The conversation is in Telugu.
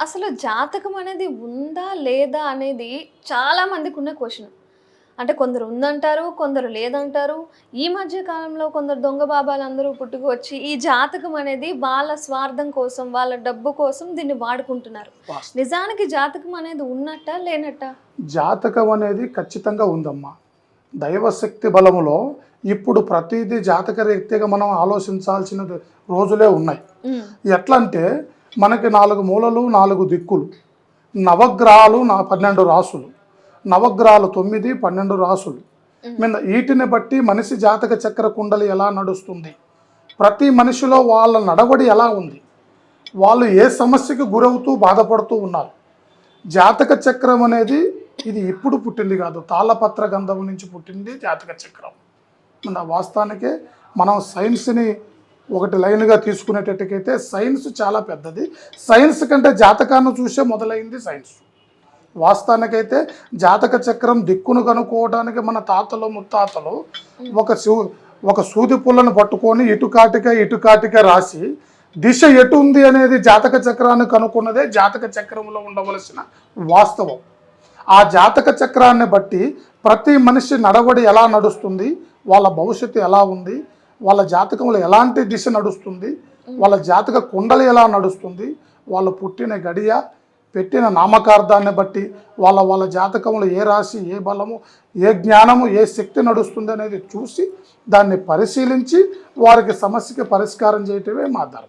అసలు జాతకం అనేది ఉందా? లేదా? అనేది చాలా మందికున్న క్వెషన్. అంటే కొందరు ఉందంటారు, కొందరు లేదంటారు. ఈ మధ్య కాలంలో కొందరు దొంగ బాబాలందరూ పుట్టుకొచ్చి ఈ జాతకం అనేది వాళ్ళ స్వార్థం కోసం, వాళ్ళ డబ్బు కోసం దీన్ని వాడుకుంటున్నారు. వాస్తవం. నిజానికి జాతకం అనేది ఉన్నట్టా? లేనట్టా? జాతకం అనేది ఖచ్చితంగా ఉందమ్మా. దైవశక్తి బలములో ఇప్పుడు ప్రతిదీ జాతక రీత్యాగా మనం ఆలోచించాల్సిన రోజులే ఉన్నాయి. హ్మ్. ఎట్లంటే మనకి 4 మూలలు, 4 దిక్కులు, నవగ్రహాలు 12 రాసులు, నవగ్రహాలు 9, 12 రాసులు. వీటిని బట్టి మనిషి జాతక చక్ర కుండలి ఎలా నడుస్తుంది, ప్రతి మనిషిలో వాళ్ళ నడవడి ఎలా ఉంది, వాళ్ళు ఏ సమస్యకు గురవుతూ బాధపడుతూ ఉన్నారు. జాతక చక్రం అనేది ఇది ఇప్పుడు పుట్టింది కాదు, తాళపత్ర గంధం నుంచి పుట్టింది జాతక చక్రం. మన వాస్తవానికే మనం సైన్స్ని ఒకటి లైన్గా తీసుకునేటట్టుకైతే సైన్స్ చాలా పెద్దది. సైన్స్ కంటే జాతకాన్ని చూసే మొదలైంది సైన్స్. వాస్తవానికైతే జాతక చక్రం దిక్కును కనుక్కోవడానికి మన తాతలు ముత్తాతలు ఒక సూది పుల్లను పట్టుకొని ఇటుకాటిక రాసి దిశ ఎటు ఉంది అనేది జాతక చక్రాన్ని కనుక్కున్నదే జాతక చక్రంలో ఉండవలసిన వాస్తవం. ఆ జాతక చక్రాన్ని బట్టి ప్రతి మనిషి నడవడి ఎలా నడుస్తుంది, వాళ్ళ భవిష్యత్తు ఎలా ఉంది, వాళ్ళ జాతకంలో ఎలాంటి దిశ నడుస్తుంది, వాళ్ళ జాతక కుండలి ఎలా నడుస్తుంది, వాళ్ళు పుట్టిన గడియ, పెట్టిన నామకార్థాన్ని బట్టి వాళ్ళ జాతకంలో ఏ రాశి, ఏ బలము, ఏ జ్ఞానము, ఏ శక్తి నడుస్తుంది అనేది చూసి దాన్ని పరిశీలించి వారికి సమస్యకి పరిష్కారం చేయటమే మా ధర్మం.